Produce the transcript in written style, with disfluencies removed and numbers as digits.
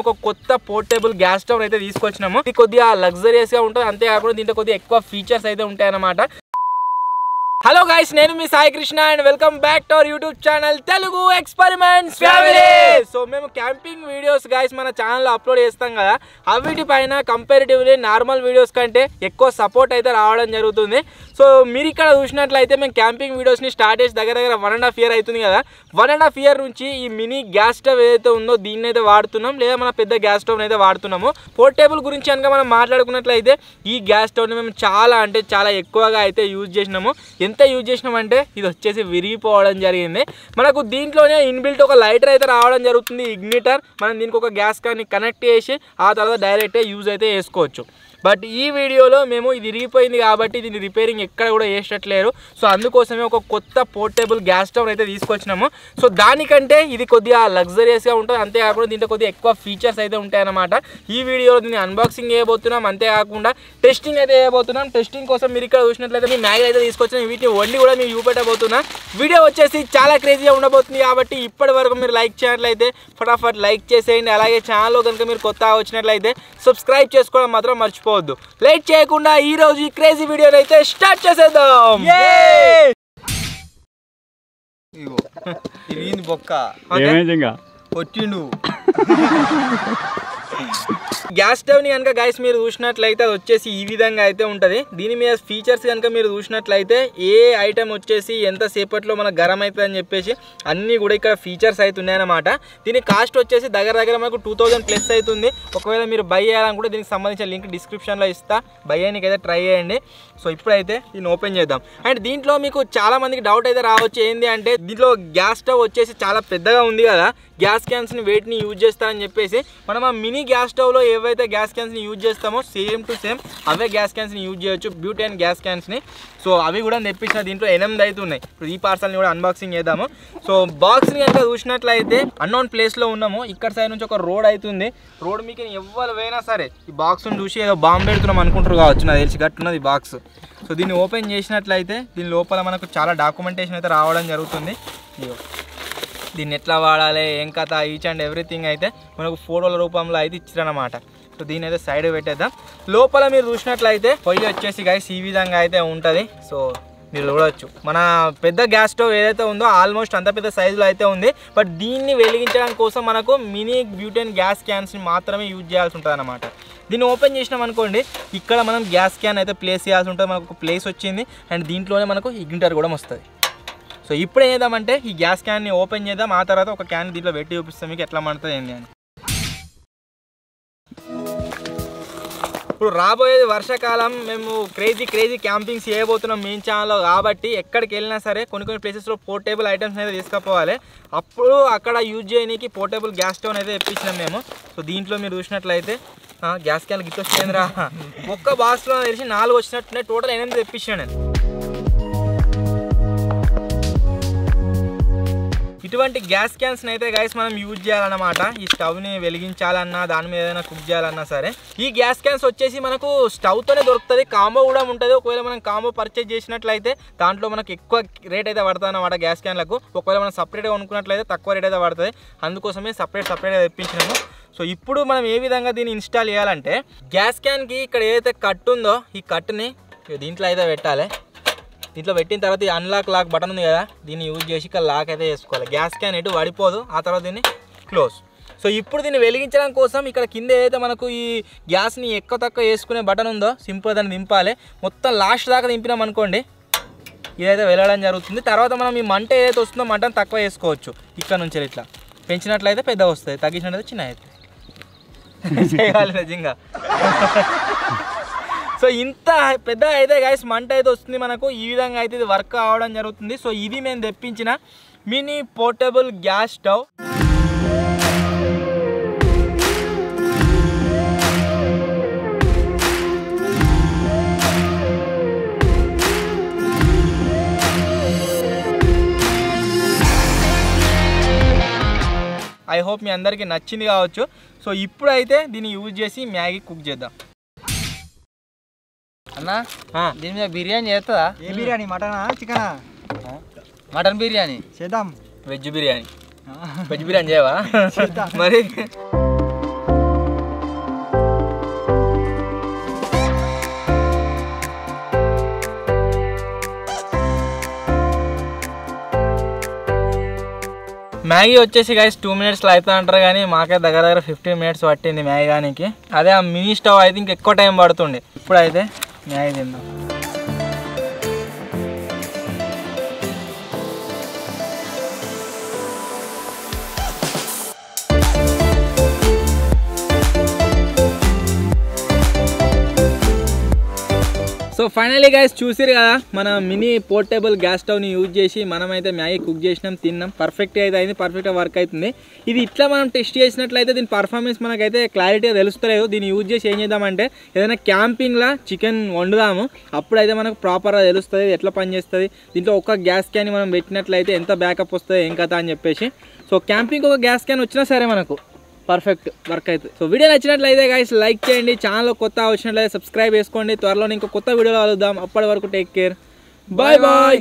ఒక కొత్త portable gas stove అయితే తీసుకొచ్చినాము. ఇది కొద్దిగా లగ్జరియస్ గా ఉంటుంది, అంతేకాకుండా దీంట్లో కొద్దిగా ఎక్కువ ఫీచర్స్ అయితే ఉంటాయన్నమాట. హలో గైస్, నేను మీ Sai Krishna and welcome back to our YouTube channel Telugu experiments family. So మేము క్యాంపింగ్ వీడియోస్ గైస్ మన ఛానల్లో అప్లోడ్ చేస్తాం కదా, అవిటి పైన కంపారిటివ్లీ నార్మల్ వీడియోస్ కంటే ఎక్కువ సపోర్ట్ అయితే రావడం జరుగుతుంది. సో మీరు ఇక్కడ చూసినట్లయితే మేము క్యాంపింగ్ వీడియోస్ని స్టార్ట్ చేసి దగ్గర 1.5 years అవుతుంది కదా. 1.5 years నుంచి ఈ మినీ గ్యాస్ స్టవ్ ఏదైతే ఉందో దీన్ని అయితే వాడుతున్నాం, లేదా మన పెద్ద గ్యాస్ స్టవ్ని అయితే వాడుతున్నాము. పోర్టబుల్ గురించి కనుక మనం మాట్లాడుకున్నట్లయితే ఈ గ్యాస్ స్టవ్ని మేము చాలా అంటే చాలా ఎక్కువగా అయితే యూజ్ చేసినాము. ఎంత యూజ్ చేసినామంటే ఇది వచ్చేసి విరిగిపోవడం జరిగింది. మనకు దీంట్లోనే ఇన్బిల్ట్ ఒక లైటర్ అయితే రావడం జరుగుతుంది, ఇగ్నిటర్. మనం దీనికి ఒక గ్యాస్ కాన్ని కనెక్ట్ చేసి ఆ తర్వాత డైరెక్ట్ యూజ్ అయితే చేసుకోవచ్చు. బట్ ఈ వీడియోలో మేము ఇది విరిగిపోయింది కాబట్టి దీన్ని రిపేరింగ్ ఎక్కడ కూడా చేసేటట్లేరు. సో అందుకోసమే ఒక కొత్త పోర్టబుల్ గ్యాస్ స్టవ్ అయితే తీసుకొచ్చినాము. సో దానికంటే ఇది కొద్దిగా లగ్జరియస్గా ఉంటుంది, అంతేకాకుండా దీంట్లో కొద్దిగా ఎక్కువ ఫీచర్స్ అయితే ఉంటాయన్నమాట. ఈ వీడియోలో దీన్ని అన్బాక్సింగ్ చేయబోతున్నాం, అంతేకాకుండా టెస్టింగ్ అయితే చేయబోతున్నాం. టెస్టింగ్ కోసం మీరు ఇక్కడ చూసినట్లయితే మీ మ్యాగీ అయితే తీసుకొచ్చినాం, వీటిని వండి కూడా మీరు చూపెట్టబోతున్నా. వీడియో వచ్చేసి చాలా క్రేజీగా ఉండబోతుంది కాబట్టి ఇప్పటి వరకు మీరు లైక్ చేయనట్లయితే ఫటాఫట్ లైక్ చేసేయండి. అలాగే ఛానల్లో కనుక మీరు కొత్తగా వచ్చినట్లయితే సబ్స్క్రైబ్ చేసుకోవడం మాత్రం మర్చిపోవద్దు. లేట్ చేయకుండా ఈ రోజు ఈ క్రేజీ వీడియోని అయితే స్టార్ట్ చేసేద్దాం. ఇది బొక్క కొట్టిండు. గ్యాస్ స్టవ్ని కనుక గైస్ మీరు చూసినట్లయితే అది వచ్చేసి ఈ విధంగా అయితే ఉంటుంది. దీని మీద ఫీచర్స్ కనుక మీరు చూసినట్లయితే ఏ ఐటమ్ వచ్చేసి ఎంతసేపట్లో మనకు గరం అవుతుంది అని చెప్పేసి అన్నీ కూడా ఇక్కడ ఫీచర్స్ అయితే ఉన్నాయన్నమాట. దీని కాస్ట్ వచ్చేసి దగ్గర మనకు 2000+ అవుతుంది. ఒకవేళ మీరు బై చేయాలనుకుంటే దీనికి సంబంధించిన లింక్ డిస్క్రిప్షన్లో ఇస్తా, బై చేయడానికి అయితే ట్రై చేయండి. సో ఇప్పుడైతే దీన్ని ఓపెన్ చేద్దాం. అండ్ దీంట్లో మీకు చాలా మందికి డౌట్ అయితే రావచ్చు, ఏంది అంటే దీంట్లో గ్యాస్ స్టవ్ వచ్చేసి చాలా పెద్దగా ఉంది కదా, గ్యాస్ క్యాన్స్ని వెయిట్ని యూజ్ చేస్తారని చెప్పేసి మనం ఆ మినీ గ్యాస్ స్టవ్లో ఏవైతే గ్యాస్ క్యాన్స్ని యూజ్ చేస్తామో సేమ్ టు సేమ్ అవే గ్యాస్ క్యాన్స్ని యూజ్ చేయొచ్చు, బ్యూటేన్ గ్యాస్ క్యాన్స్ని. సో అవి కూడా తెప్పించిన దీంట్లో 8 అయితే ఉన్నాయి. ఇప్పుడు ఈ పార్సల్ని కూడా అన్బాక్సింగ్ చేద్దాము. సో బాక్స్ని కనుక చూసినట్లయితే అన్నోన్ ప్లేస్లో ఉన్నాము. ఇక్కడ సైడ్ నుంచి ఒక రోడ్ అవుతుంది. రోడ్ మీకు ఎవరు పోయినా సరే ఈ బాక్స్ని చూసి ఏదో బాంబు పెడుతున్నాం అనుకుంటారు కావచ్చు, నాకు తెలిసి గట్టున్నది ఈ బాక్స్. సో దీన్ని ఓపెన్ చేసినట్లయితే దీని లోపల మనకు చాలా డాక్యుమెంటేషన్ అయితే రావడం జరుగుతుంది. దీన్ని ఎట్లా వాడాలి, ఏం కథ, ఈచ్ అండ్ ఎవ్రీథింగ్ అయితే మనకు ఫోటోల రూపంలో అయితే ఇచ్చారనమాట. సో దీని అయితే సైడ్ పెట్టేద్దాం. లోపల మీరు చూసినట్లయితే పొయ్యి వచ్చేసి గైస్ ఈ విధంగా అయితే ఉంటుంది. సో మీరు చూడవచ్చు మన పెద్ద గ్యాస్ స్టవ్ ఏదైతే ఉందో ఆల్మోస్ట్ అంత పెద్ద సైజులో అయితే ఉంది. బట్ దీన్ని వెలిగించడం కోసం మనకు మినీ బ్యూటేన్ గ్యాస్ క్యాన్స్ని మాత్రమే యూజ్ చేయాల్సి ఉంటుంది అనమాట. దీన్ని ఓపెన్ చేసినాం అనుకోండి, ఇక్కడ మనం గ్యాస్ క్యాన్ అయితే ప్లేస్ చేయాల్సి ఉంటుంది. మనకు ఒక ప్లేస్ వచ్చింది అండ్ దీంట్లోనే మనకు ఇగ్నిటర్ కూడా వస్తుంది. సో ఇప్పుడు ఏం చేద్దామంటే ఈ గ్యాస్ క్యాన్ని ఓపెన్ చేద్దాం, ఆ తర్వాత ఒక క్యాన్ దీంట్లో పెట్టి చూపిస్తాం మీకు ఎట్లా మండుతుంది ఏంది అని. ఇప్పుడు రాబోయేది వర్షాకాలం, మేము క్రేజీ క్యాంపింగ్స్ చేయబోతున్నాం మెయిన్ ఛానల్లో కాబట్టి ఎక్కడికి వెళ్ళినా సరే కొన్ని ప్లేసెస్లో పోర్టబుల్ ఐటమ్స్ అయితే తీసుకుపోవాలి. అప్పుడు అక్కడ యూజ్ చేయడానికి పోర్టబుల్ గ్యాస్ స్టవ్ అయితే తెప్పించినాం మేము. సో దీంట్లో మీరు చూసినట్లయితే గ్యాస్ క్యాన్ గిట్ వస్తుందిరా, ఒక్క బాక్స్లో తెలిసి 4 వచ్చినట్టున్నాయి, టోటల్ 8 తెప్పించాను నేను. ఇటువంటి గ్యాస్ క్యాన్స్ని అయితే గైస్ మనం యూజ్ చేయాలన్నమాట. ఈ స్టవ్ని వెలిగించాలన్నా దాని మీద ఏదైనా కుక్ చేయాలన్నా సరే ఈ గ్యాస్ క్యాన్స్ వచ్చేసి మనకు స్టవ్తోనే దొరుకుతుంది, కాంబో కూడా ఉంటుంది. ఒకవేళ మనం కాంబో పర్చేజ్ చేసినట్లయితే దాంట్లో మనకు ఎక్కువ రేట్ అయితే పడుతుంది అన్నమాట గ్యాస్ క్యాన్లకు. ఒకవేళ మనం సపరేట్గా కొనుక్కున్నట్లయితే తక్కువ రేట్ అయితే పడుతుంది, అందుకోసమే సపరేట్గా తెప్పించినాము. సో ఇప్పుడు మనం ఏ విధంగా దీన్ని ఇన్స్టాల్ చేయాలంటే గ్యాస్ క్యాన్కి ఇక్కడ ఏదైతే కట్ ఉందో ఈ కట్ని దీంట్లో అయితే పెట్టాలి. దీంట్లో పెట్టిన తర్వాత ఈ అన్లాక్ లాక్ బటన్ ఉంది కదా, దీన్ని యూజ్ చేసి ఇక్కడ లాక్ అయితే చేసుకోవాలి. గ్యాస్ క్యాన్ ఎటు పడిపోదు, ఆ తర్వాత దీన్ని క్లోజ్. సో ఇప్పుడు దీన్ని వెలిగించడం కోసం ఇక్కడ కింద ఏదైతే మనకు ఈ గ్యాస్ని ఎక్కువ తక్కువ వేసుకునే బటన్ ఉందో సింపుల్ దాన్ని దింపాలి. మొత్తం లాస్ట్ దాకా దింపినాం అనుకోండి ఇదైతే వెళ్ళడం జరుగుతుంది. తర్వాత మనం ఈ మంట ఏదైతే వస్తుందో మంటను తక్కువ వేసుకోవచ్చు. ఇక్కడ నుంచి ఇట్లా పెంచినట్లయితే పెద్ద వస్తుంది, తగ్గించినట్లయితే చిన్న అవుతుంది. చేయాలి నిజంగా. సో ఇంత పెద్ద అయితే గైస్ మంట అయితే వస్తుంది మనకు, ఈ విధంగా అయితే ఇది వర్క్ అవ్వడం జరుగుతుంది. సో ఇది మేము తెప్పించిన mini portable gas stove. I hope మీ అందరికీ నచ్చింది కావచ్చు. సో ఇప్పుడైతే దీన్ని యూజ్ చేసి మ్యాగీ కుక్ చేద్దాం. అన్నా దీని మీద బిర్యానీ చేస్తుందా? ఏ బిర్యానీ, మటనా చికెనా? మటన్ బిర్యానీ చేద్దాం. వెజ్ బిర్యానీ చేయవా మరి? మ్యాగీ వచ్చేసి గైస్ 2 minutesలో అవుతుంది అంటారు, కానీ మాకే దగ్గర 15 minutes పట్టింది మ్యాగీ కానీ. అదే ఆ మినీ స్టవ్ అయితే ఇంకెక్కువ టైం పడుతుండే. ఇప్పుడైతే మ్యాగీ తిందాం. సో ఫైనలీ గైస్ చూసిరు కదా, మన మినీ పోర్టబుల్ గ్యాస్ స్టవ్ని యూజ్ చేసి మనమైతే మ్యాగీ కుక్ చేసినాం, తిన్నాం. పర్ఫెక్ట్గా అయితే అయింది, పర్ఫెక్ట్గా వర్క్ అవుతుంది. ఇది ఇట్లా మనం టెస్ట్ చేసినట్లయితే దీని పర్ఫార్మెన్స్ మనకైతే క్లారిటీగా తెలుస్తలేదు. దీన్ని యూజ్ చేసి ఏం చేద్దామంటే ఏదైనా క్యాంపింగ్లా చికెన్ వండుదాము, అప్పుడైతే మనకు ప్రాపర్గా తెలుస్తుంది ఎట్లా పనిచేస్తుంది. దీంట్లో ఒక గ్యాస్ క్యాన్ మనం పెట్టినట్లయితే ఎంత బ్యాకప్ వస్తుంది ఏం కథ అని చెప్పేసి. సో క్యాంపింగ్ ఒక గ్యాస్ క్యాన్ వచ్చినా సరే మనకు పర్ఫెక్ట్ వర్క్ అవుతుంది. సో వీడియో నచ్చినట్లయితే గైస్ లైక్ చేయండి, ఛానల్ కొత్త వచ్చినట్లయితే సబ్స్క్రైబ్ చేసుకోండి. త్వరలో ఇంకో కొత్త వీడియోలో కలుద్దాం. అప్పటి వరకు టేక్ కేర్, బాయ్ బాయ్.